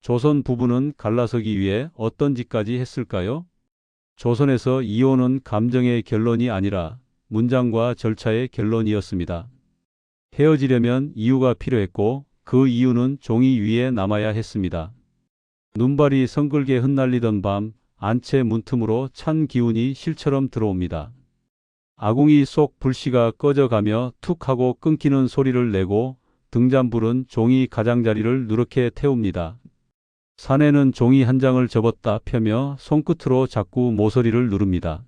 조선 부부는 갈라서기 위해 어떤 짓까지 했을까요? 조선에서 이혼은 감정의 결론이 아니라 문장과 절차의 결론이었습니다. 헤어지려면 이유가 필요했고 그 이유는 종이 위에 남아야 했습니다. 눈발이 성글게 흩날리던 밤 안채 문틈으로 찬 기운이 실처럼 들어옵니다. 아궁이 속 불씨가 꺼져가며 툭 하고 끊기는 소리를 내고 등잔불은 종이 가장자리를 누렇게 태웁니다. 사내는 종이 한 장을 접었다 펴며 손끝으로 자꾸 모서리를 누릅니다.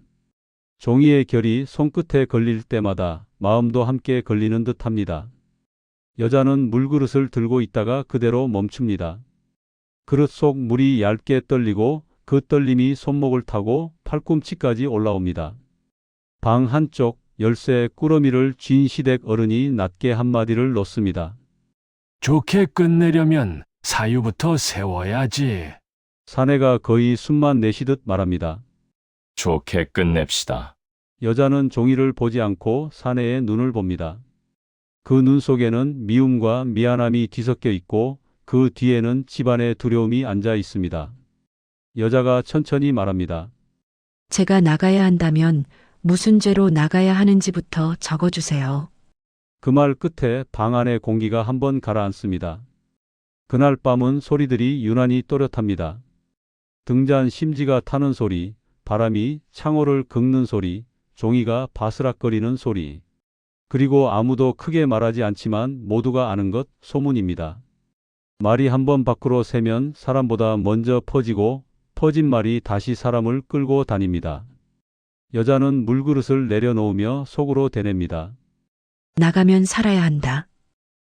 종이의 결이 손끝에 걸릴 때마다 마음도 함께 걸리는 듯합니다. 여자는 물그릇을 들고 있다가 그대로 멈춥니다. 그릇 속 물이 얇게 떨리고 그 떨림이 손목을 타고 팔꿈치까지 올라옵니다. 방 한쪽 열쇠 꾸러미를 쥔 시댁 어른이 낮게 한마디를 놓습니다. 좋게 끝내려면 사유부터 세워야지. 사내가 거의 숨만 내쉬듯 말합니다. 좋게 끝냅시다. 여자는 종이를 보지 않고 사내의 눈을 봅니다. 그 눈 속에는 미움과 미안함이 뒤섞여 있고 그 뒤에는 집안의 두려움이 앉아 있습니다. 여자가 천천히 말합니다. 제가 나가야 한다면 무슨 죄로 나가야 하는지부터 적어주세요. 그 말 끝에 방 안의 공기가 한번 가라앉습니다. 그날 밤은 소리들이 유난히 또렷합니다. 등잔 심지가 타는 소리, 바람이 창호를 긁는 소리, 종이가 바스락거리는 소리. 그리고 아무도 크게 말하지 않지만 모두가 아는 것, 소문입니다. 말이 한번 밖으로 새면 사람보다 먼저 퍼지고 퍼진 말이 다시 사람을 끌고 다닙니다. 여자는 물그릇을 내려놓으며 속으로 되냅니다. 나가면 살아야 한다.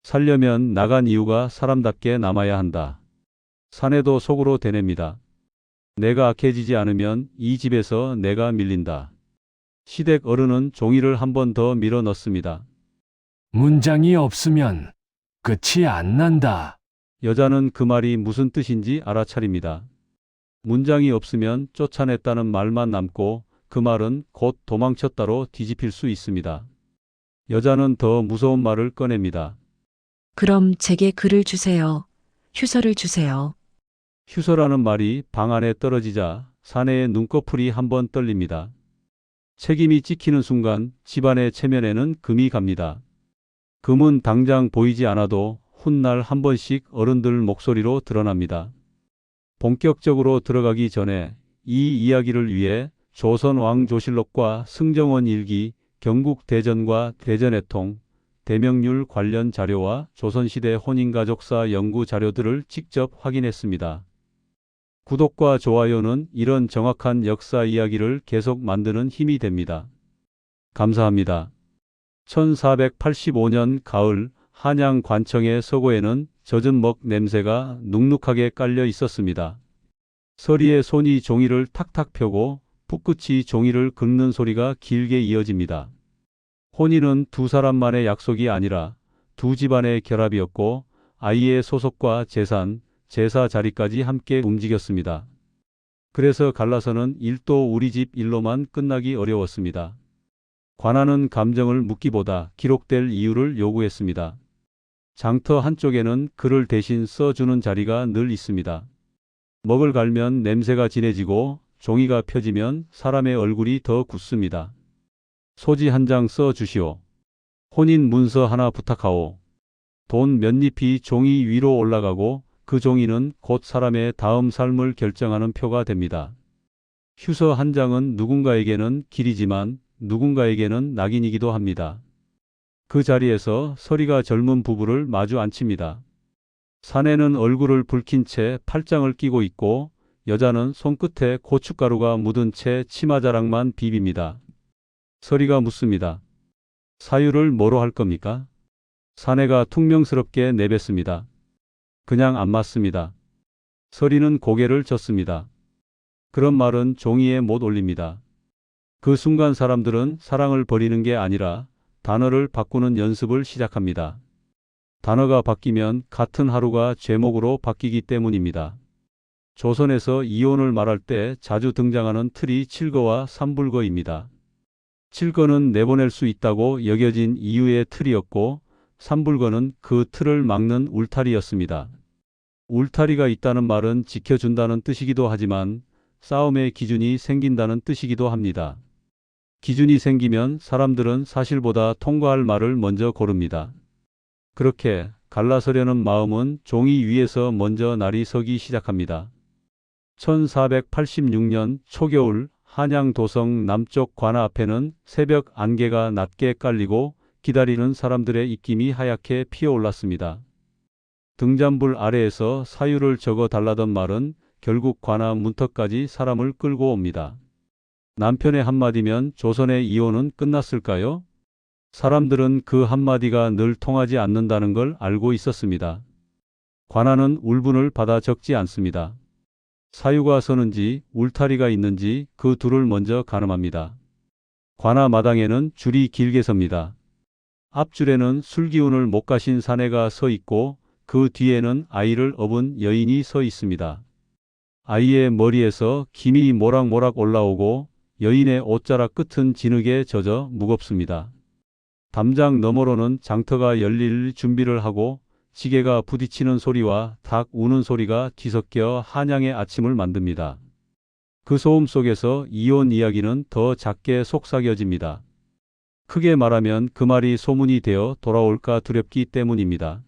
살려면 나간 이유가 사람답게 남아야 한다. 사내도 속으로 되냅니다. 내가 악해지지 않으면 이 집에서 내가 밀린다. 시댁 어른은 종이를 한 번 더 밀어 넣습니다. 문장이 없으면 끝이 안 난다. 여자는 그 말이 무슨 뜻인지 알아차립니다. 문장이 없으면 쫓아냈다는 말만 남고 그 말은 곧 도망쳤다로 뒤집힐 수 있습니다. 여자는 더 무서운 말을 꺼냅니다. 그럼 제게 글을 주세요. 휴서를 주세요. 휴서라는 말이 방 안에 떨어지자 사내의 눈꺼풀이 한번 떨립니다. 책임이 찍히는 순간 집안의 체면에는 금이 갑니다. 금은 당장 보이지 않아도 훗날 한 번씩 어른들 목소리로 드러납니다. 본격적으로 들어가기 전에 이 이야기를 위해 조선 왕조실록과 승정원 일기, 경국대전과 대전해통, 대명률 관련 자료와 조선시대 혼인가족사 연구 자료들을 직접 확인했습니다. 구독과 좋아요는 이런 정확한 역사 이야기를 계속 만드는 힘이 됩니다. 감사합니다. 1485년 가을 한양 관청의 서고에는 젖은 먹 냄새가 눅눅하게 깔려 있었습니다. 서리의 손이 종이를 탁탁 펴고 붓끝이 종이를 긁는 소리가 길게 이어집니다. 혼인은 두 사람만의 약속이 아니라 두 집안의 결합이었고 아이의 소속과 재산, 제사 자리까지 함께 움직였습니다. 그래서 갈라서는 일도 우리 집 일로만 끝나기 어려웠습니다. 관아는 감정을 묻기보다 기록될 이유를 요구했습니다. 장터 한쪽에는 글을 대신 써주는 자리가 늘 있습니다. 먹을 갈면 냄새가 진해지고 종이가 펴지면 사람의 얼굴이 더 굳습니다. 소지 한 장 써 주시오. 혼인 문서 하나 부탁하오. 돈 몇 잎이 종이 위로 올라가고 그 종이는 곧 사람의 다음 삶을 결정하는 표가 됩니다. 휴서 한 장은 누군가에게는 길이지만 누군가에게는 낙인이기도 합니다. 그 자리에서 서리가 젊은 부부를 마주 앉힙니다. 사내는 얼굴을 붉힌 채 팔짱을 끼고 있고 여자는 손끝에 고춧가루가 묻은 채 치마자락만 비빕니다. 서리가 묻습니다. 사유를 뭐로 할 겁니까? 사내가 퉁명스럽게 내뱉습니다. 그냥 안 맞습니다. 서리는 고개를 젓습니다. 그런 말은 종이에 못 올립니다. 그 순간 사람들은 사랑을 버리는 게 아니라 단어를 바꾸는 연습을 시작합니다. 단어가 바뀌면 같은 하루가 제목으로 바뀌기 때문입니다. 조선에서 이혼을 말할 때 자주 등장하는 틀이 칠거와 삼불거입니다. 칠거는 내보낼 수 있다고 여겨진 이유의 틀이었고 삼불거는 그 틀을 막는 울타리였습니다. 울타리가 있다는 말은 지켜준다는 뜻이기도 하지만 싸움의 기준이 생긴다는 뜻이기도 합니다. 기준이 생기면 사람들은 사실보다 통과할 말을 먼저 고릅니다. 그렇게 갈라서려는 마음은 종이 위에서 먼저 날이 서기 시작합니다. 1486년 초겨울 한양 도성 남쪽 관아 앞에는 새벽 안개가 낮게 깔리고 기다리는 사람들의 입김이 하얗게 피어올랐습니다. 등잔불 아래에서 사유를 적어 달라던 말은 결국 관아 문턱까지 사람을 끌고 옵니다. 남편의 한마디면 조선의 이혼은 끝났을까요? 사람들은 그 한마디가 늘 통하지 않는다는 걸 알고 있었습니다. 관아는 울분을 받아 적지 않습니다. 사유가 서는지 울타리가 있는지 그 둘을 먼저 가늠합니다. 관아 마당에는 줄이 길게 섭니다. 앞줄에는 술기운을 못 가신 사내가 서 있고 그 뒤에는 아이를 업은 여인이 서 있습니다. 아이의 머리에서 김이 모락모락 올라오고 여인의 옷자락 끝은 진흙에 젖어 무겁습니다. 담장 너머로는 장터가 열릴 준비를 하고 시계가 부딪히는 소리와 닭 우는 소리가 뒤섞여 한양의 아침을 만듭니다. 그 소음 속에서 이혼 이야기는 더 작게 속삭여집니다. 크게 말하면 그 말이 소문이 되어 돌아올까 두렵기 때문입니다.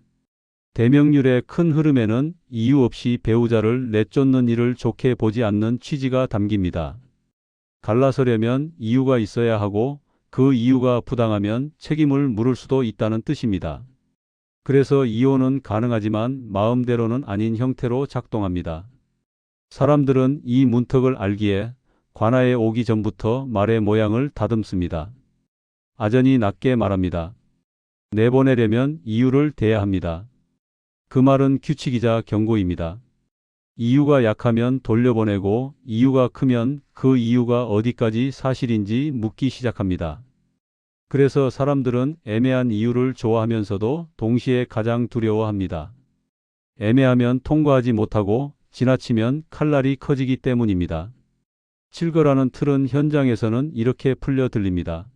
대명률의 큰 흐름에는 이유 없이 배우자를 내쫓는 일을 좋게 보지 않는 취지가 담깁니다. 갈라서려면 이유가 있어야 하고 그 이유가 부당하면 책임을 물을 수도 있다는 뜻입니다. 그래서 이혼은 가능하지만 마음대로는 아닌 형태로 작동합니다. 사람들은 이 문턱을 알기에 관아에 오기 전부터 말의 모양을 다듬습니다. 아전이 낮게 말합니다. 내보내려면 이유를 대야 합니다. 그 말은 규칙이자 경고입니다. 이유가 약하면 돌려보내고 이유가 크면 그 이유가 어디까지 사실인지 묻기 시작합니다. 그래서 사람들은 애매한 이유를 좋아하면서도 동시에 가장 두려워합니다. 애매하면 통과하지 못하고 지나치면 칼날이 커지기 때문입니다. 칠거라는 틀은 현장에서는 이렇게 풀려 들립니다.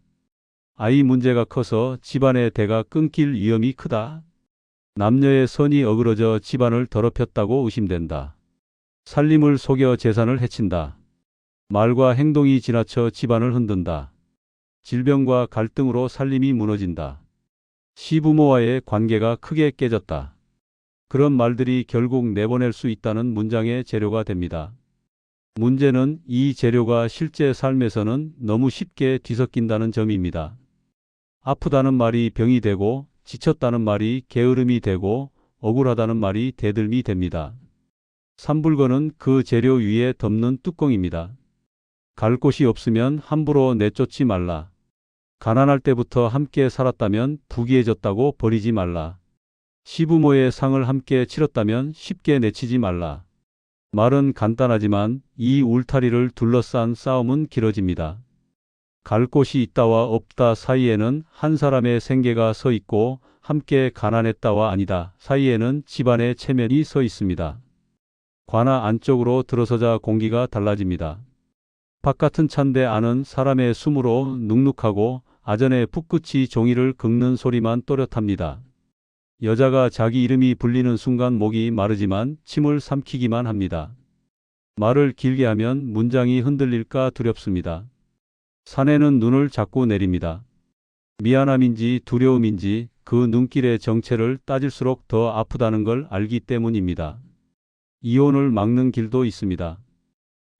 아이 문제가 커서 집안의 대가 끊길 위험이 크다. 남녀의 선이 어그러져 집안을 더럽혔다고 의심된다. 살림을 속여 재산을 해친다. 말과 행동이 지나쳐 집안을 흔든다. 질병과 갈등으로 살림이 무너진다. 시부모와의 관계가 크게 깨졌다. 그런 말들이 결국 내보낼 수 있다는 문장의 재료가 됩니다. 문제는 이 재료가 실제 삶에서는 너무 쉽게 뒤섞인다는 점입니다. 아프다는 말이 병이 되고 지쳤다는 말이 게으름이 되고 억울하다는 말이 대들미 됩니다. 삼불건은 그 재료 위에 덮는 뚜껑입니다. 갈 곳이 없으면 함부로 내쫓지 말라. 가난할 때부터 함께 살았다면 부귀해졌다고 버리지 말라. 시부모의 상을 함께 치렀다면 쉽게 내치지 말라. 말은 간단하지만 이 울타리를 둘러싼 싸움은 길어집니다. 갈 곳이 있다와 없다 사이에는 한 사람의 생계가 서 있고 함께 가난했다와 아니다 사이에는 집안의 체면이 서 있습니다. 관아 안쪽으로 들어서자 공기가 달라집니다. 바깥은 찬데 안은 사람의 숨으로 눅눅하고 아전의 풋끝이 종이를 긁는 소리만 또렷합니다. 여자가 자기 이름이 불리는 순간 목이 마르지만 침을 삼키기만 합니다. 말을 길게 하면 문장이 흔들릴까 두렵습니다. 사내는 눈을 자꾸 내립니다. 미안함인지 두려움인지 그 눈길의 정체를 따질수록 더 아프다는 걸 알기 때문입니다. 이혼을 막는 길도 있습니다.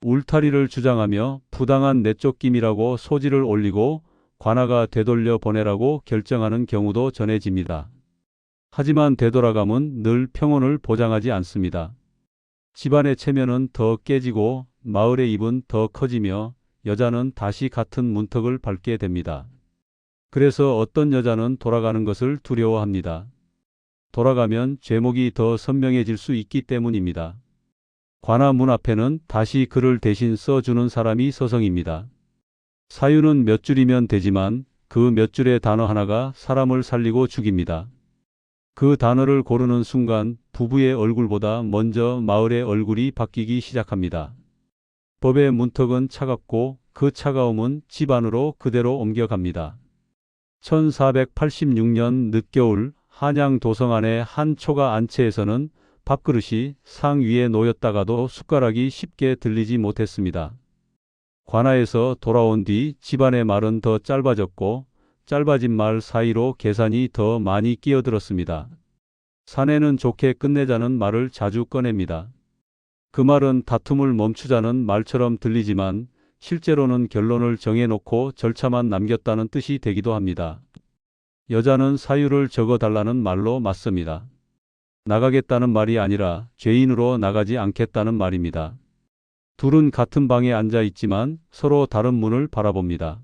울타리를 주장하며 부당한 내쫓김이라고 소지를 올리고 관아가 되돌려 보내라고 결정하는 경우도 전해집니다. 하지만 되돌아감은 늘 평온을 보장하지 않습니다. 집안의 체면은 더 깨지고 마을의 입은 더 커지며 여자는 다시 같은 문턱을 밟게 됩니다. 그래서 어떤 여자는 돌아가는 것을 두려워합니다. 돌아가면 죄목이 더 선명해질 수 있기 때문입니다. 관아 문 앞에는 다시 글을 대신 써주는 사람이 서성입니다. 사유는 몇 줄이면 되지만 그 몇 줄의 단어 하나가 사람을 살리고 죽입니다. 그 단어를 고르는 순간 부부의 얼굴보다 먼저 마을의 얼굴이 바뀌기 시작합니다. 법의 문턱은 차갑고 그 차가움은 집 안으로 그대로 옮겨갑니다. 1486년 늦겨울 한양 도성 안의 한 초가 안채에서는 밥그릇이 상 위에 놓였다가도 숟가락이 쉽게 들리지 못했습니다. 관아에서 돌아온 뒤 집안의 말은 더 짧아졌고 짧아진 말 사이로 계산이 더 많이 끼어들었습니다. 사내는 좋게 끝내자는 말을 자주 꺼냅니다. 그 말은 다툼을 멈추자는 말처럼 들리지만 실제로는 결론을 정해놓고 절차만 남겼다는 뜻이 되기도 합니다. 여자는 사유를 적어달라는 말로 맞습니다. 나가겠다는 말이 아니라 죄인으로 나가지 않겠다는 말입니다. 둘은 같은 방에 앉아 있지만 서로 다른 문을 바라봅니다.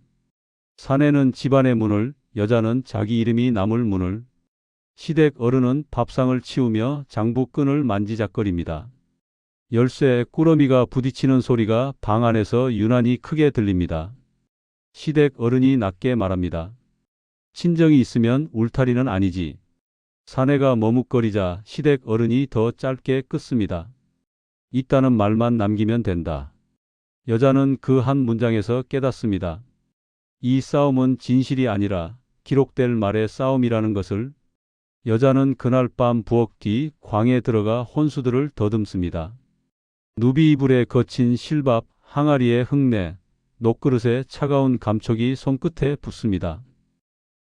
사내는 집안의 문을, 여자는 자기 이름이 남을 문을. 시댁 어른은 밥상을 치우며 장부끈을 만지작거립니다. 열쇠 꾸러미가 부딪히는 소리가 방 안에서 유난히 크게 들립니다. 시댁 어른이 낮게 말합니다. 친정이 있으면 울타리는 아니지. 사내가 머뭇거리자 시댁 어른이 더 짧게 끊습니다. 있다는 말만 남기면 된다. 여자는 그 한 문장에서 깨닫습니다. 이 싸움은 진실이 아니라 기록될 말의 싸움이라는 것을. 여자는 그날 밤 부엌 뒤 광에 들어가 혼수들을 더듬습니다. 누비 이불에 거친 실밥, 항아리의 흙내, 녹그릇에 차가운 감촉이 손끝에 붙습니다.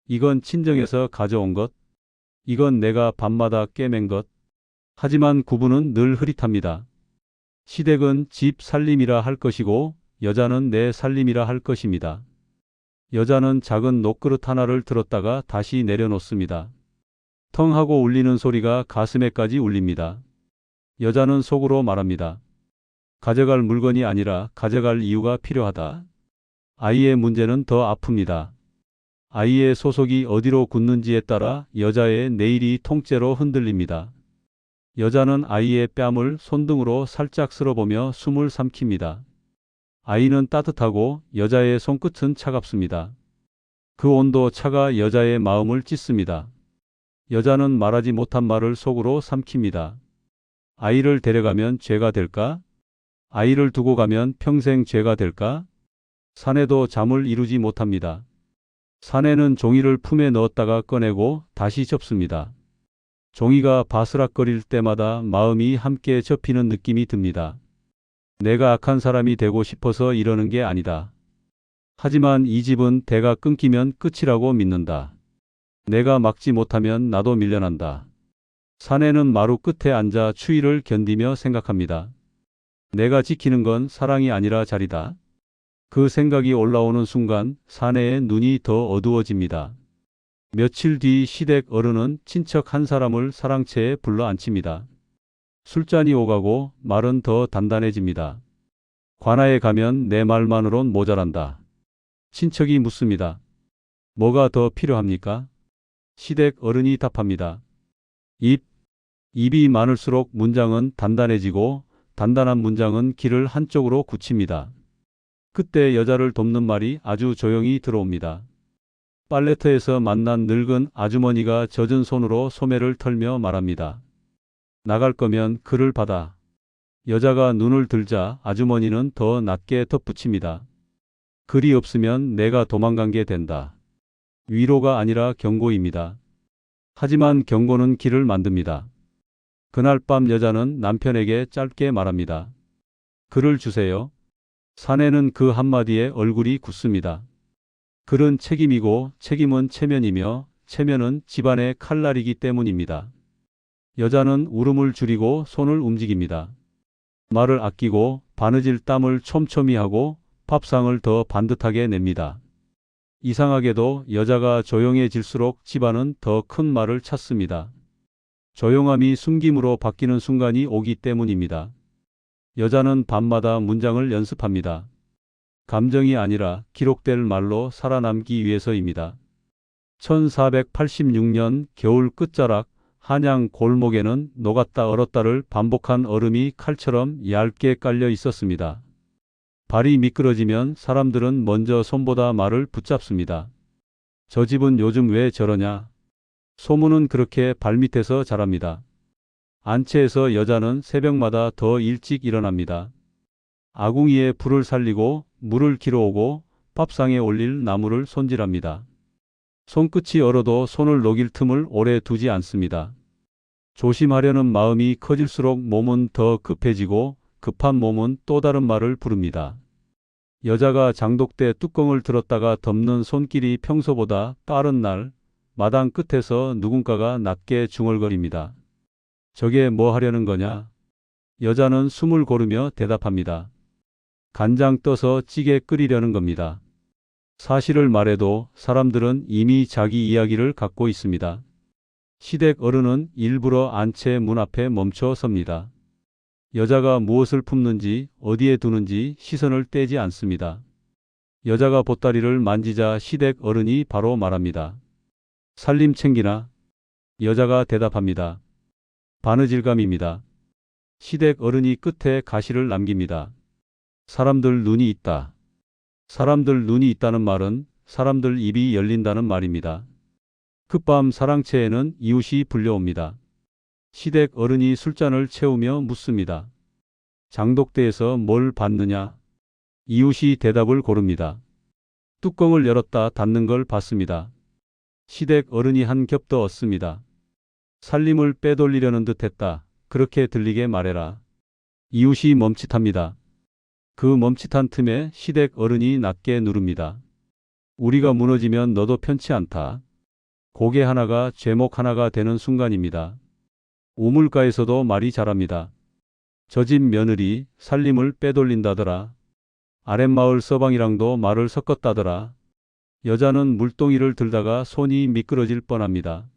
이건 친정에서 가져온 것. 이건 내가 밤마다 꿰맨 것. 하지만 구분은 늘 흐릿합니다. 시댁은 집 살림이라 할 것이고 여자는 내 살림이라 할 것입니다. 여자는 작은 녹그릇 하나를 들었다가 다시 내려놓습니다. 텅 하고 울리는 소리가 가슴에까지 울립니다. 여자는 속으로 말합니다. 가져갈 물건이 아니라 가져갈 이유가 필요하다. 아이의 문제는 더 아픕니다. 아이의 소속이 어디로 굳는지에 따라 여자의 내일이 통째로 흔들립니다. 여자는 아이의 뺨을 손등으로 살짝 쓸어보며 숨을 삼킵니다. 아이는 따뜻하고 여자의 손끝은 차갑습니다. 그 온도 차가 여자의 마음을 찢습니다. 여자는 말하지 못한 말을 속으로 삼킵니다. 아이를 데려가면 죄가 될까? 아이를 두고 가면 평생 죄가 될까? 사내도 잠을 이루지 못합니다. 사내는 종이를 품에 넣었다가 꺼내고 다시 접습니다. 종이가 바스락거릴 때마다 마음이 함께 접히는 느낌이 듭니다. 내가 악한 사람이 되고 싶어서 이러는 게 아니다. 하지만 이 집은 대가 끊기면 끝이라고 믿는다. 내가 막지 못하면 나도 밀려난다. 사내는 마루 끝에 앉아 추위를 견디며 생각합니다. 내가 지키는 건 사랑이 아니라 자리다. 그 생각이 올라오는 순간 사내의 눈이 더 어두워집니다. 며칠 뒤 시댁 어른은 친척 한 사람을 사랑채에 불러 앉힙니다. 술잔이 오가고 말은 더 단단해집니다. 관아에 가면 내 말만으론 모자란다. 친척이 묻습니다. 뭐가 더 필요합니까? 시댁 어른이 답합니다. 입이 많을수록 문장은 단단해지고 단단한 문장은 길을 한쪽으로 굳힙니다. 그때 여자를 돕는 말이 아주 조용히 들어옵니다. 빨래터에서 만난 늙은 아주머니가 젖은 손으로 소매를 털며 말합니다. 나갈 거면 글을 받아. 여자가 눈을 들자 아주머니는 더 낮게 덧붙입니다. 글이 없으면 내가 도망간 게 된다. 위로가 아니라 경고입니다. 하지만 경고는 길을 만듭니다. 그날 밤 여자는 남편에게 짧게 말합니다. 글을 주세요. 사내는 그 한마디에 얼굴이 굳습니다. 글은 책임이고 책임은 체면이며 체면은 집안의 칼날이기 때문입니다. 여자는 울음을 줄이고 손을 움직입니다. 말을 아끼고 바느질 땀을 촘촘히 하고 밥상을 더 반듯하게 냅니다. 이상하게도 여자가 조용해질수록 집안은 더 큰 말을 찾습니다. 조용함이 숨김으로 바뀌는 순간이 오기 때문입니다. 여자는 밤마다 문장을 연습합니다. 감정이 아니라 기록될 말로 살아남기 위해서입니다. 1486년 겨울 끝자락 한양 골목에는 녹았다 얼었다를 반복한 얼음이 칼처럼 얇게 깔려 있었습니다. 발이 미끄러지면 사람들은 먼저 손보다 말을 붙잡습니다. 저 집은 요즘 왜 저러냐? 소문은 그렇게 발밑에서 자랍니다. 안채에서 여자는 새벽마다 더 일찍 일어납니다. 아궁이에 불을 살리고 물을 길어오고 밥상에 올릴 나무를 손질합니다. 손끝이 얼어도 손을 녹일 틈을 오래 두지 않습니다. 조심하려는 마음이 커질수록 몸은 더 급해지고 급한 몸은 또 다른 말을 부릅니다. 여자가 장독대 뚜껑을 들었다가 덮는 손길이 평소보다 빠른 날 마당 끝에서 누군가가 낮게 중얼거립니다. 저게 뭐 하려는 거냐? 여자는 숨을 고르며 대답합니다. 간장 떠서 찌개 끓이려는 겁니다. 사실을 말해도 사람들은 이미 자기 이야기를 갖고 있습니다. 시댁 어른은 일부러 안채 문 앞에 멈춰 섭니다. 여자가 무엇을 품는지 어디에 두는지 시선을 떼지 않습니다. 여자가 보따리를 만지자 시댁 어른이 바로 말합니다. 살림 챙기나? 여자가 대답합니다. 바느질감입니다. 시댁 어른이 끝에 가시를 남깁니다. 사람들 눈이 있다. 사람들 눈이 있다는 말은 사람들 입이 열린다는 말입니다. 끝밤 사랑채에는 이웃이 불려옵니다. 시댁 어른이 술잔을 채우며 묻습니다. 장독대에서 뭘 봤느냐? 이웃이 대답을 고릅니다. 뚜껑을 열었다 닫는 걸 봤습니다. 시댁 어른이 한 겹 더 얻습니다. 살림을 빼돌리려는 듯 했다. 그렇게 들리게 말해라. 이웃이 멈칫합니다. 그 멈칫한 틈에 시댁 어른이 낮게 누릅니다. 우리가 무너지면 너도 편치 않다. 고개 하나가 죄목 하나가 되는 순간입니다. 우물가에서도 말이 자랍니다. 저 집 며느리 살림을 빼돌린다더라. 아랫마을 서방이랑도 말을 섞었다더라. 여자는 물동이를 들다가 손이 미끄러질 뻔합니다.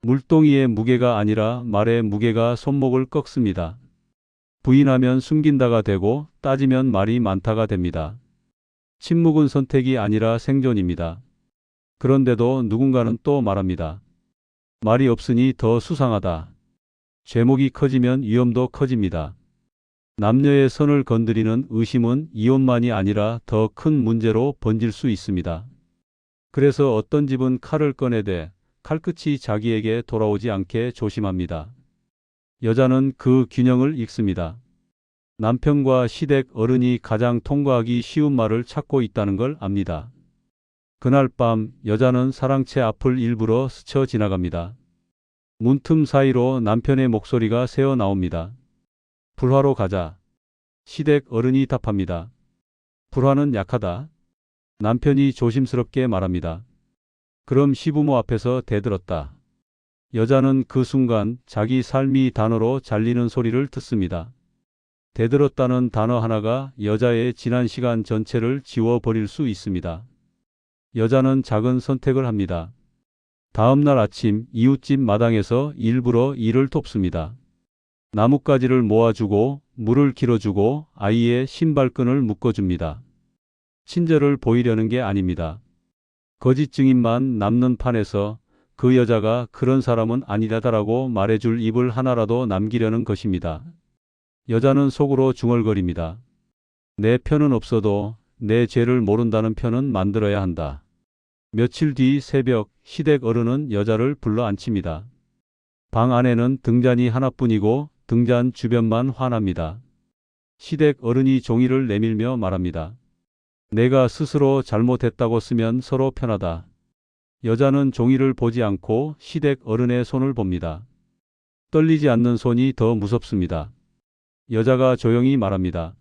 물동이의 무게가 아니라 말의 무게가 손목을 꺾습니다. 부인하면 숨긴다가 되고 따지면 말이 많다가 됩니다. 침묵은 선택이 아니라 생존입니다. 그런데도 누군가는 또 말합니다. 말이 없으니 더 수상하다. 죄목이 커지면 위험도 커집니다. 남녀의 선을 건드리는 의심은 이혼만이 아니라 더 큰 문제로 번질 수 있습니다. 그래서 어떤 집은 칼을 꺼내대 칼끝이 자기에게 돌아오지 않게 조심합니다. 여자는 그 균형을 읽습니다. 남편과 시댁 어른이 가장 통과하기 쉬운 말을 찾고 있다는 걸 압니다. 그날 밤 여자는 사랑채 앞을 일부러 스쳐 지나갑니다. 문틈 사이로 남편의 목소리가 새어 나옵니다. 불화로 가자. 시댁 어른이 답합니다. 불화는 약하다. 남편이 조심스럽게 말합니다. 그럼 시부모 앞에서 대들었다. 여자는 그 순간 자기 삶이 단어로 잘리는 소리를 듣습니다. 대들었다는 단어 하나가 여자의 지난 시간 전체를 지워버릴 수 있습니다. 여자는 작은 선택을 합니다. 다음 날 아침 이웃집 마당에서 일부러 일을 돕습니다. 나뭇가지를 모아주고 물을 길어주고 아이의 신발끈을 묶어줍니다. 친절을 보이려는 게 아닙니다. 거짓 증인만 남는 판에서 그 여자가 그런 사람은 아니다라고 말해줄 입을 하나라도 남기려는 것입니다. 여자는 속으로 중얼거립니다. 내 편은 없어도 내 죄를 모른다는 편은 만들어야 한다. 며칠 뒤 새벽 시댁 어른은 여자를 불러 앉힙니다. 방 안에는 등잔이 하나뿐이고 등잔 주변만 환합니다. 시댁 어른이 종이를 내밀며 말합니다. 내가 스스로 잘못했다고 쓰면 서로 편하다. 여자는 종이를 보지 않고 시댁 어른의 손을 봅니다. 떨리지 않는 손이 더 무섭습니다. 여자가 조용히 말합니다.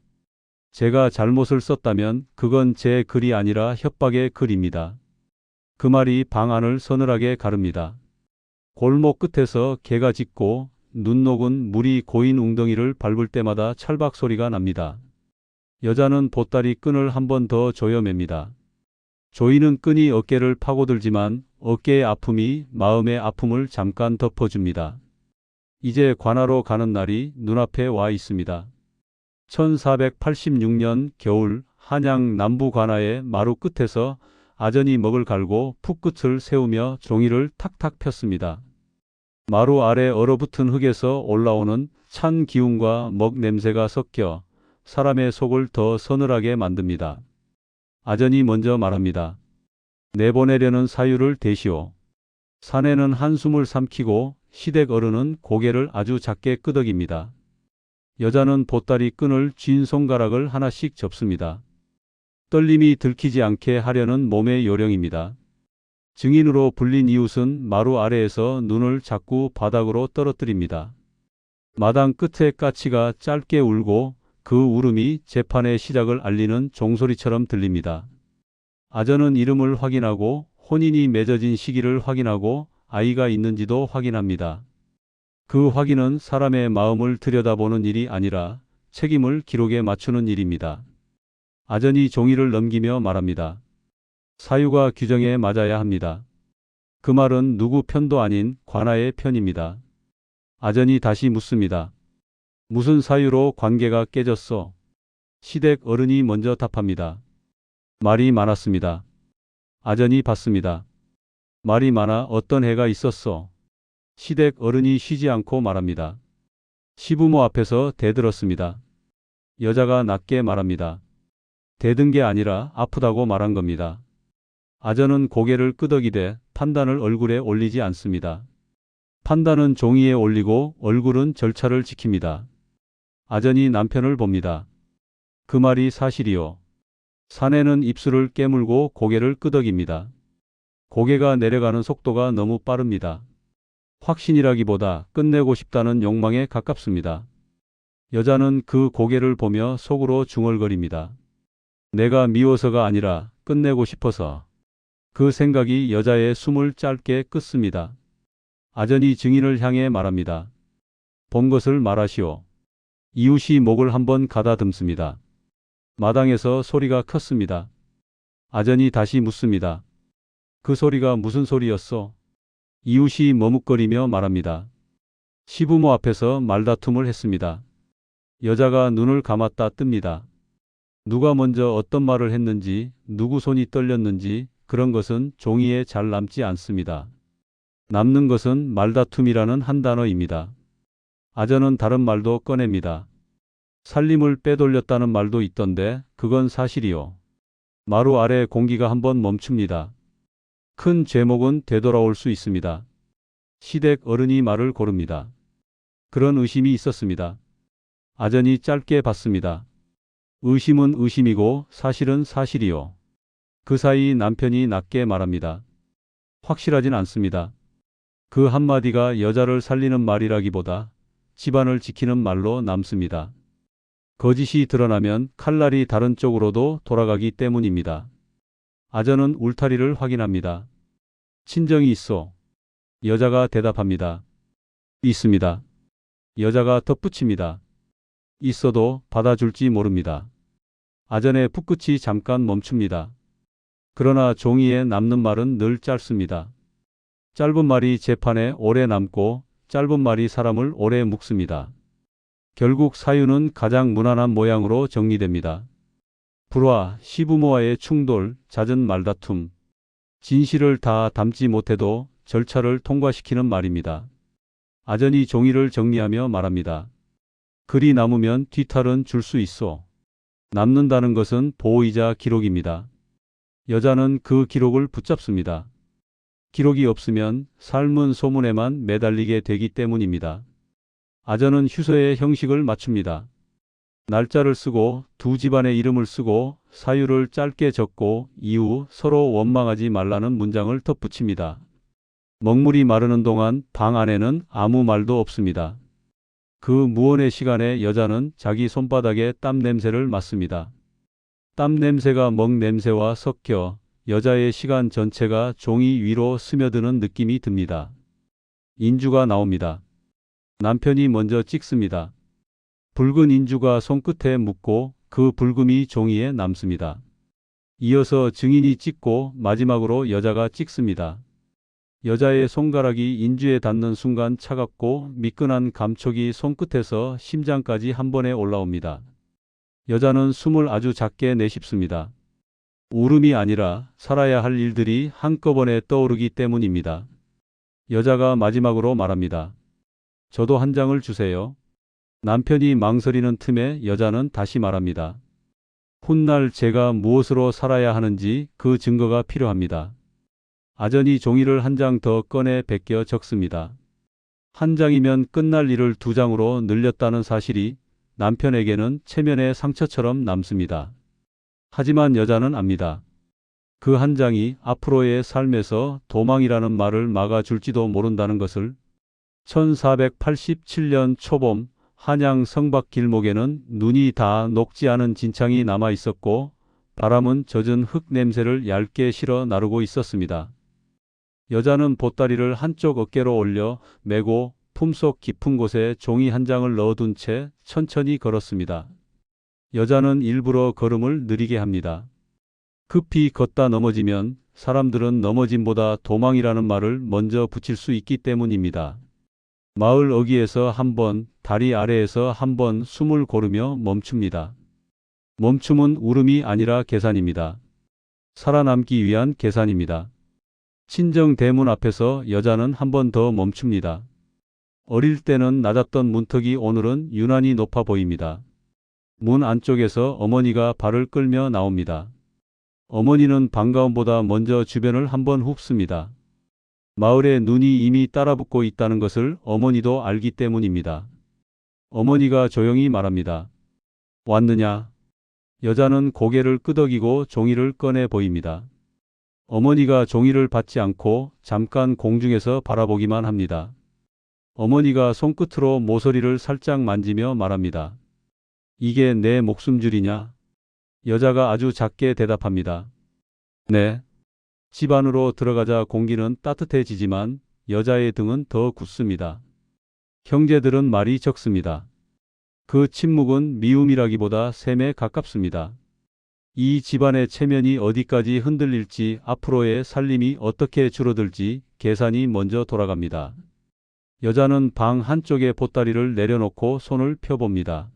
제가 잘못을 썼다면 그건 제 글이 아니라 협박의 글입니다. 그 말이 방 안을 서늘하게 가릅니다. 골목 끝에서 개가 짖고 눈 녹은 물이 고인 웅덩이를 밟을 때마다 찰박 소리가 납니다. 여자는 보따리 끈을 한 번 더 조여맵니다. 조이는 끈이 어깨를 파고들지만 어깨의 아픔이 마음의 아픔을 잠깐 덮어줍니다. 이제 관하로 가는 날이 눈앞에 와 있습니다. 1486년 겨울 한양 남부 관하의 마루 끝에서 아전이 먹을 갈고 풋끝을 세우며 종이를 탁탁 폈습니다. 마루 아래 얼어붙은 흙에서 올라오는 찬 기운과 먹 냄새가 섞여 사람의 속을 더 서늘하게 만듭니다. 아전이 먼저 말합니다. 내보내려는 사유를 대시오. 사내는 한숨을 삼키고 시댁 어른은 고개를 아주 작게 끄덕입니다. 여자는 보따리 끈을 쥔 손가락을 하나씩 접습니다. 떨림이 들키지 않게 하려는 몸의 요령입니다. 증인으로 불린 이웃은 마루 아래에서 눈을 자꾸 바닥으로 떨어뜨립니다. 마당 끝에 까치가 짧게 울고 그 울음이 재판의 시작을 알리는 종소리처럼 들립니다. 아전은 이름을 확인하고 혼인이 맺어진 시기를 확인하고 아이가 있는지도 확인합니다. 그 확인은 사람의 마음을 들여다보는 일이 아니라 책임을 기록에 맞추는 일입니다. 아전이 종이를 넘기며 말합니다. 사유가 규정에 맞아야 합니다. 그 말은 누구 편도 아닌 관아의 편입니다. 아전이 다시 묻습니다. 무슨 사유로 관계가 깨졌어? 시댁 어른이 먼저 답합니다. 말이 많았습니다. 아전이 받습니다. 말이 많아 어떤 해가 있었어? 시댁 어른이 쉬지 않고 말합니다. 시부모 앞에서 대들었습니다. 여자가 낮게 말합니다. 대든 게 아니라 아프다고 말한 겁니다. 아전은 고개를 끄덕이되 판단을 얼굴에 올리지 않습니다. 판단은 종이에 올리고 얼굴은 절차를 지킵니다. 아전이 남편을 봅니다. 그 말이 사실이요. 사내는 입술을 깨물고 고개를 끄덕입니다. 고개가 내려가는 속도가 너무 빠릅니다. 확신이라기보다 끝내고 싶다는 욕망에 가깝습니다. 여자는 그 고개를 보며 속으로 중얼거립니다. 내가 미워서가 아니라 끝내고 싶어서. 그 생각이 여자의 숨을 짧게 끊습니다. 아전이 증인을 향해 말합니다. 본 것을 말하시오. 이웃이 목을 한번 가다듬습니다. 마당에서 소리가 컸습니다. 아전이 다시 묻습니다. 그 소리가 무슨 소리였어? 이웃이 머뭇거리며 말합니다. 시부모 앞에서 말다툼을 했습니다. 여자가 눈을 감았다 뜹니다. 누가 먼저 어떤 말을 했는지, 누구 손이 떨렸는지 그런 것은 종이에 잘 남지 않습니다. 남는 것은 말다툼이라는 한 단어입니다. 아전은 다른 말도 꺼냅니다. 살림을 빼돌렸다는 말도 있던데 그건 사실이요. 마루 아래 공기가 한번 멈춥니다. 큰 죄목은 되돌아올 수 있습니다. 시댁 어른이 말을 고릅니다. 그런 의심이 있었습니다. 아전이 짧게 받습니다. 의심은 의심이고 사실은 사실이요. 그 사이 남편이 낮게 말합니다. 확실하진 않습니다. 그 한마디가 여자를 살리는 말이라기보다 집안을 지키는 말로 남습니다. 거짓이 드러나면 칼날이 다른 쪽으로도 돌아가기 때문입니다. 아전은 울타리를 확인합니다. 친정이 있어. 여자가 대답합니다. 있습니다. 여자가 덧붙입니다. 있어도 받아줄지 모릅니다. 아전의 풋끝이 잠깐 멈춥니다. 그러나 종이에 남는 말은 늘 짧습니다. 짧은 말이 재판에 오래 남고 짧은 말이 사람을 오래 묶습니다. 결국 사유는 가장 무난한 모양으로 정리됩니다. 불화, 시부모와의 충돌, 잦은 말다툼, 진실을 다 담지 못해도 절차를 통과시키는 말입니다. 아전이 종이를 정리하며 말합니다. 글이 남으면 뒤탈은 줄 수 있어. 남는다는 것은 보호이자 기록입니다. 여자는 그 기록을 붙잡습니다. 기록이 없으면 삶은 소문에만 매달리게 되기 때문입니다. 아전은 휴서의 형식을 맞춥니다. 날짜를 쓰고 두 집안의 이름을 쓰고 사유를 짧게 적고 이후 서로 원망하지 말라는 문장을 덧붙입니다. 먹물이 마르는 동안 방 안에는 아무 말도 없습니다. 그 무언의 시간에 여자는 자기 손바닥에 땀 냄새를 맡습니다. 땀 냄새가 먹 냄새와 섞여 여자의 시간 전체가 종이 위로 스며드는 느낌이 듭니다. 인주가 나옵니다. 남편이 먼저 찍습니다. 붉은 인주가 손끝에 묻고 그 붉음이 종이에 남습니다. 이어서 증인이 찍고 마지막으로 여자가 찍습니다. 여자의 손가락이 인주에 닿는 순간 차갑고 미끈한 감촉이 손끝에서 심장까지 한 번에 올라옵니다. 여자는 숨을 아주 작게 내쉽습니다. 울음이 아니라 살아야 할 일들이 한꺼번에 떠오르기 때문입니다. 여자가 마지막으로 말합니다. 저도 한 장을 주세요. 남편이 망설이는 틈에 여자는 다시 말합니다. 훗날 제가 무엇으로 살아야 하는지 그 증거가 필요합니다. 아전이 종이를 한 장 더 꺼내 베껴 적습니다. 한 장이면 끝날 일을 두 장으로 늘렸다는 사실이 남편에게는 체면의 상처처럼 남습니다. 하지만 여자는 압니다. 그 한 장이 앞으로의 삶에서 도망이라는 말을 막아줄지도 모른다는 것을. 1487년 초봄 한양 성박 길목에는 눈이 다 녹지 않은 진창이 남아 있었고 바람은 젖은 흙 냄새를 얇게 실어 나르고 있었습니다. 여자는 보따리를 한쪽 어깨로 올려 메고 품속 깊은 곳에 종이 한 장을 넣어둔 채 천천히 걸었습니다. 여자는 일부러 걸음을 느리게 합니다. 급히 걷다 넘어지면 사람들은 넘어짐보다 도망이라는 말을 먼저 붙일 수 있기 때문입니다. 마을 어귀에서 한 번, 다리 아래에서 한 번 숨을 고르며 멈춥니다. 멈춤은 울음이 아니라 계산입니다. 살아남기 위한 계산입니다. 친정 대문 앞에서 여자는 한 번 더 멈춥니다. 어릴 때는 낮았던 문턱이 오늘은 유난히 높아 보입니다. 문 안쪽에서 어머니가 발을 끌며 나옵니다. 어머니는 반가움보다 먼저 주변을 한번 훑습니다. 마을에 눈이 이미 따라붙고 있다는 것을 어머니도 알기 때문입니다. 어머니가 조용히 말합니다. 왔느냐? 여자는 고개를 끄덕이고 종이를 꺼내 보입니다. 어머니가 종이를 받지 않고 잠깐 공중에서 바라보기만 합니다. 어머니가 손끝으로 모서리를 살짝 만지며 말합니다. 이게 내 목숨줄이냐? 여자가 아주 작게 대답합니다. 네. 집 안으로 들어가자 공기는 따뜻해지지만 여자의 등은 더 굳습니다. 형제들은 말이 적습니다. 그 침묵은 미움이라기보다 셈에 가깝습니다. 이 집안의 체면이 어디까지 흔들릴지, 앞으로의 살림이 어떻게 줄어들지 계산이 먼저 돌아갑니다. 여자는 방 한쪽에 보따리를 내려놓고 손을 펴봅니다.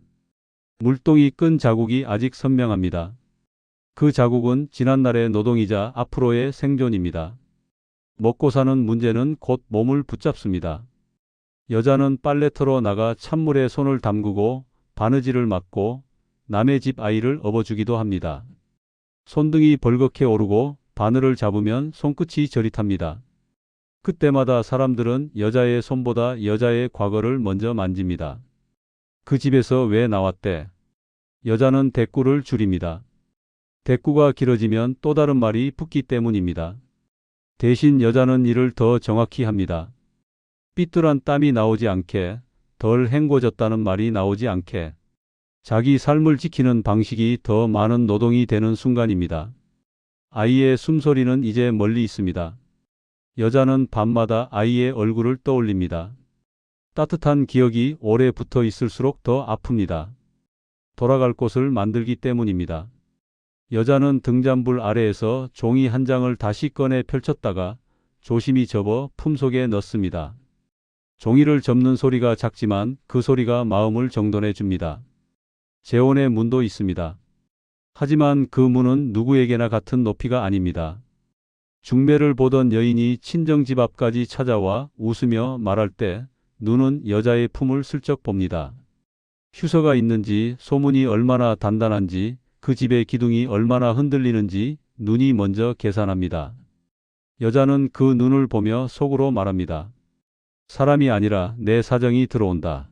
물동이 끈 자국이 아직 선명합니다. 그 자국은 지난날의 노동이자 앞으로의 생존입니다. 먹고 사는 문제는 곧 몸을 붙잡습니다. 여자는 빨래터로 나가 찬물에 손을 담그고 바느질을 맡고 남의 집 아이를 업어주기도 합니다. 손등이 벌겋게 오르고 바늘을 잡으면 손끝이 저릿합니다. 그때마다 사람들은 여자의 손보다 여자의 과거를 먼저 만집니다. 그 집에서 왜 나왔대? 여자는 대꾸를 줄입니다. 대꾸가 길어지면 또 다른 말이 붙기 때문입니다. 대신 여자는 이를 더 정확히 합니다. 삐뚤한 땀이 나오지 않게, 덜 헹궈졌다는 말이 나오지 않게. 자기 삶을 지키는 방식이 더 많은 노동이 되는 순간입니다. 아이의 숨소리는 이제 멀리 있습니다. 여자는 밤마다 아이의 얼굴을 떠올립니다. 따뜻한 기억이 오래 붙어 있을수록 더 아픕니다. 돌아갈 곳을 만들기 때문입니다. 여자는 등잔불 아래에서 종이 한 장을 다시 꺼내 펼쳤다가 조심히 접어 품속에 넣습니다. 종이를 접는 소리가 작지만 그 소리가 마음을 정돈해 줍니다. 재혼의 문도 있습니다. 하지만 그 문은 누구에게나 같은 높이가 아닙니다. 중매를 보던 여인이 친정집 앞까지 찾아와 웃으며 말할 때 눈은 여자의 품을 슬쩍 봅니다. 휴서가 있는지, 소문이 얼마나 단단한지, 그 집의 기둥이 얼마나 흔들리는지 눈이 먼저 계산합니다. 여자는 그 눈을 보며 속으로 말합니다. 사람이 아니라 내 사정이 들어온다.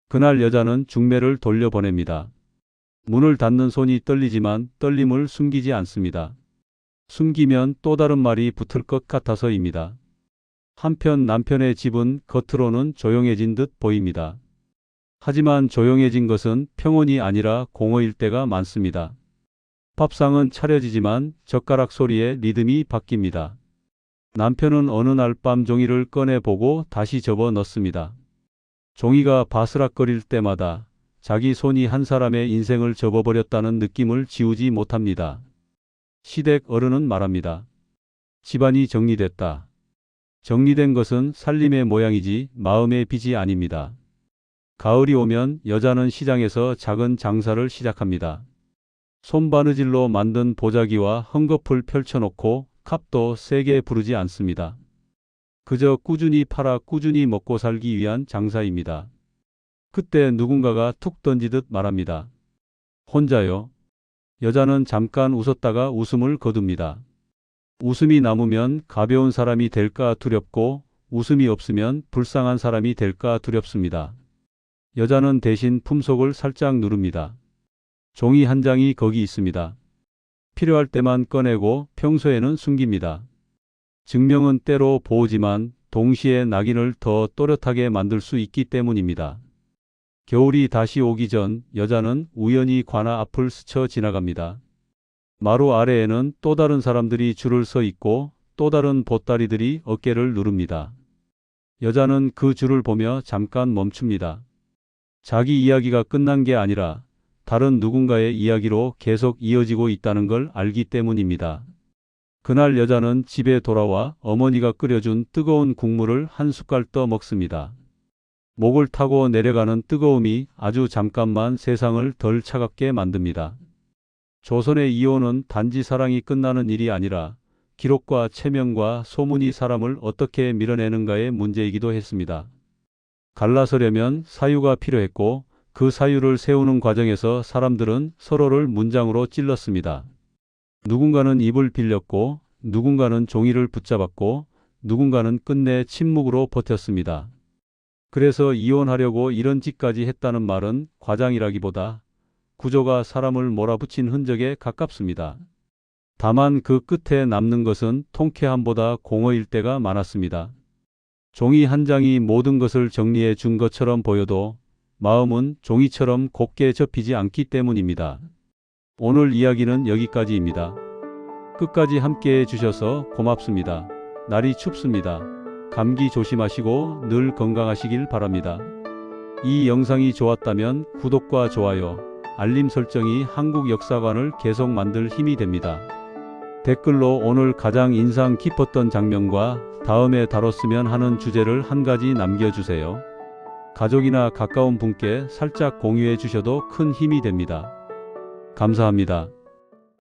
그날 여자는 중매를 돌려보냅니다. 문을 닫는 손이 떨리지만 떨림을 숨기지 않습니다. 숨기면 또 다른 말이 붙을 것 같아서입니다. 한편 남편의 집은 겉으로는 조용해진 듯 보입니다. 하지만 조용해진 것은 평온이 아니라 공허일 때가 많습니다. 밥상은 차려지지만 젓가락 소리에 리듬이 바뀝니다. 남편은 어느 날 밤 종이를 꺼내보고 다시 접어 넣습니다. 종이가 바스락거릴 때마다 자기 손이 한 사람의 인생을 접어버렸다는 느낌을 지우지 못합니다. 시댁 어른은 말합니다. 집안이 정리됐다. 정리된 것은 살림의 모양이지 마음의 빚이 아닙니다. 가을이 오면 여자는 시장에서 작은 장사를 시작합니다. 손바느질로 만든 보자기와 헝겊을 펼쳐놓고 값도 세게 부르지 않습니다. 그저 꾸준히 팔아 꾸준히 먹고 살기 위한 장사입니다. 그때 누군가가 툭 던지듯 말합니다. 혼자요? 여자는 잠깐 웃었다가 웃음을 거둡니다. 웃음이 남으면 가벼운 사람이 될까 두렵고 웃음이 없으면 불쌍한 사람이 될까 두렵습니다. 여자는 대신 품속을 살짝 누릅니다. 종이 한 장이 거기 있습니다. 필요할 때만 꺼내고 평소에는 숨깁니다. 증명은 때로 보지만 동시에 낙인을 더 또렷하게 만들 수 있기 때문입니다. 겨울이 다시 오기 전 여자는 우연히 관아 앞을 스쳐 지나갑니다. 마루 아래에는 또 다른 사람들이 줄을 서 있고 또 다른 보따리들이 어깨를 누릅니다. 여자는 그 줄을 보며 잠깐 멈춥니다. 자기 이야기가 끝난 게 아니라 다른 누군가의 이야기로 계속 이어지고 있다는 걸 알기 때문입니다. 그날 여자는 집에 돌아와 어머니가 끓여준 뜨거운 국물을 한 숟갈 떠 먹습니다. 목을 타고 내려가는 뜨거움이 아주 잠깐만 세상을 덜 차갑게 만듭니다. 조선의 이혼은 단지 사랑이 끝나는 일이 아니라 기록과 체면과 소문이 사람을 어떻게 밀어내는가의 문제이기도 했습니다. 갈라서려면 사유가 필요했고 그 사유를 세우는 과정에서 사람들은 서로를 문장으로 찔렀습니다. 누군가는 입을 빌렸고 누군가는 종이를 붙잡았고 누군가는 끝내 침묵으로 버텼습니다. 그래서 이혼하려고 이런 짓까지 했다는 말은 과장이라기보다 구조가 사람을 몰아붙인 흔적에 가깝습니다. 다만 그 끝에 남는 것은 통쾌함보다 공허일 때가 많았습니다. 종이 한 장이 모든 것을 정리해 준 것처럼 보여도 마음은 종이처럼 곱게 접히지 않기 때문입니다. 오늘 이야기는 여기까지입니다. 끝까지 함께해 주셔서 고맙습니다. 날이 춥습니다. 감기 조심하시고 늘 건강하시길 바랍니다. 이 영상이 좋았다면 구독과 좋아요, 알림 설정이 한국 역사관을 계속 만들 힘이 됩니다. 댓글로 오늘 가장 인상 깊었던 장면과 다음에 다뤘으면 하는 주제를 한 가지 남겨주세요. 가족이나 가까운 분께 살짝 공유해 주셔도 큰 힘이 됩니다. 감사합니다.